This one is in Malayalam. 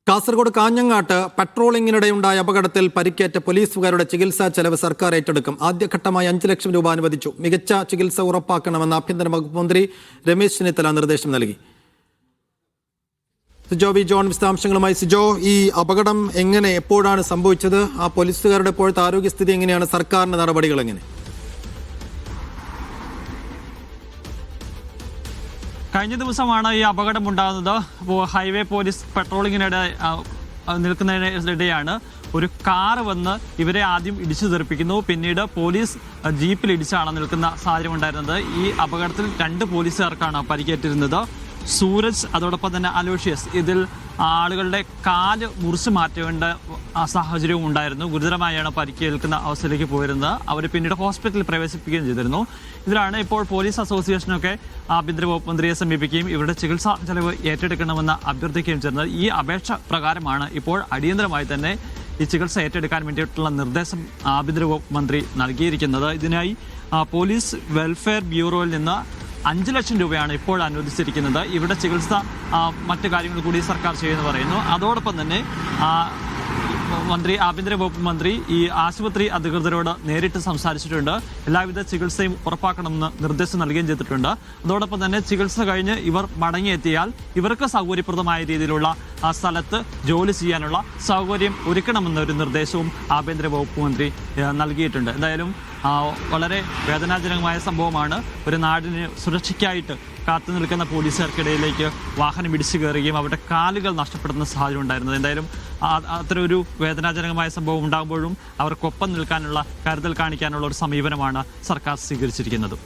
കാസർഗോഡ് കാഞ്ഞങ്ങാട്ട് പട്രോളിംഗിനിടെയുണ്ടായ അപകടത്തിൽ പരിക്കേറ്റ പോലീസുകാരുടെ ചികിത്സാ ചെലവ് സർക്കാർ ഏറ്റെടുക്കും. ആദ്യഘട്ടമായി 5 ലക്ഷം രൂപ അനുവദിച്ചു. മികച്ച ചികിത്സ ഉറപ്പാക്കണമെന്ന് ആഭ്യന്തര വകുപ്പ് മന്ത്രി രമേശ് ചെന്നിത്തല നിർദ്ദേശം നൽകി. സിജോ വി ജോൺ വിശദാംശങ്ങളുമായി. സിജോ, ഈ അപകടം എപ്പോഴാണ് സംഭവിച്ചത്? ആ പോലീസുകാരുടെ ഇപ്പോഴത്തെ ആരോഗ്യസ്ഥിതി എങ്ങനെയാണ്? സർക്കാരിന്റെ നടപടികൾ എങ്ങനെ? കഴിഞ്ഞ ദിവസമാണ് ഈ അപകടം ഉണ്ടാകുന്നത്. ഹൈവേ പോലീസ് പെട്രോളിങ്ങിനിടെ നിൽക്കുന്നതിനിടെയാണ് ഒരു കാർ വന്ന് ഇവരെ ആദ്യം ഇടിച്ചു തെറിപ്പിക്കുന്നു. പിന്നീട് പോലീസ് ജീപ്പിൽ ഇടിച്ചാണ് നിൽക്കുന്ന സാഹചര്യം ഉണ്ടായിരുന്നത്. ഈ അപകടത്തിൽ 2 പോലീസുകാർക്കാണ് പരിക്കേറ്റിരുന്നത്. സൂരജ്, അതോടൊപ്പം തന്നെ അലോഷ്യസ്. ഇതിൽ ആളുകളുടെ കാല് മുറിച്ചു മാറ്റേണ്ട സാഹചര്യവും ഉണ്ടായിരുന്നു. ഗുരുതരമായാണ് പരിക്കേൽക്കുന്ന അവസ്ഥയിലേക്ക് പോയിരുന്നത്. അവർ പിന്നീട് ഹോസ്പിറ്റലിൽ പ്രവേശിപ്പിക്കുകയും ചെയ്തിരുന്നു. ഇതിലാണ് ഇപ്പോൾ പോലീസ് അസോസിയേഷനൊക്കെ ആഭ്യന്തര വകുപ്പ് മന്ത്രിയെ സമീപിക്കുകയും ഇവരുടെ ചികിത്സാ ചെലവ് ഏറ്റെടുക്കണമെന്ന് അഭ്യർത്ഥിക്കുകയും ചെയ്യുന്നത്. ഈ അപേക്ഷ പ്രകാരമാണ് ഇപ്പോൾ അടിയന്തരമായി തന്നെ ഈ ചികിത്സ ഏറ്റെടുക്കാൻ വേണ്ടിയിട്ടുള്ള നിർദ്ദേശം ആഭ്യന്തര വകുപ്പ് മന്ത്രി നൽകിയിരിക്കുന്നത്. ഇതിനായി പോലീസ് വെൽഫെയർ ബ്യൂറോയിൽ നിന്ന് 5 ലക്ഷം രൂപയാണ് ഇപ്പോൾ അനുവദിച്ചിരിക്കുന്നത്. ഇവിടെ ചികിത്സ മറ്റു കാര്യങ്ങൾ കൂടി സർക്കാർ ചെയ്യുമെന്ന് പറയുന്നു. അതോടൊപ്പം തന്നെ ആഭ്യന്തര വകുപ്പ് മന്ത്രി ഈ ആശുപത്രി അധികൃതരോട് നേരിട്ട് സംസാരിച്ചിട്ടുണ്ട്. എല്ലാവിധ ചികിത്സയും ഉറപ്പാക്കണമെന്ന് നിർദ്ദേശം നൽകുകയും ചെയ്തിട്ടുണ്ട്. അതോടൊപ്പം തന്നെ ചികിത്സ കഴിഞ്ഞ് ഇവർ മടങ്ങിയെത്തിയാൽ ഇവർക്ക് സൗകര്യപ്രദമായ രീതിയിലുള്ള സ്ഥലത്ത് ജോലി ചെയ്യാനുള്ള സൗകര്യം ഒരുക്കണമെന്നൊരു നിർദ്ദേശവും ആഭ്യന്തര വകുപ്പ് മന്ത്രി നൽകിയിട്ടുണ്ട്. എന്തായാലും വളരെ വേദനാജനകമായ സംഭവമാണ്. ഒരു നാടിന് സുരക്ഷയ്ക്കായിട്ട് കാത്തു നിൽക്കുന്ന പോലീസുകാർക്കിടയിലേക്ക് വാഹനം ഇടിച്ചു കയറുകയും അവരുടെ കാലുകൾ നഷ്ടപ്പെടുന്ന സാഹചര്യം ഉണ്ടായിരുന്നത്. എന്തായാലും അത്തരമൊരു വേദനാജനകമായ സംഭവം ഉണ്ടാകുമ്പോഴും അവർക്കൊപ്പം നിൽക്കാനുള്ള, കരുതൽ കാണിക്കാനുള്ള ഒരു സമീപനമാണ് സർക്കാർ സ്വീകരിച്ചിരിക്കുന്നത്.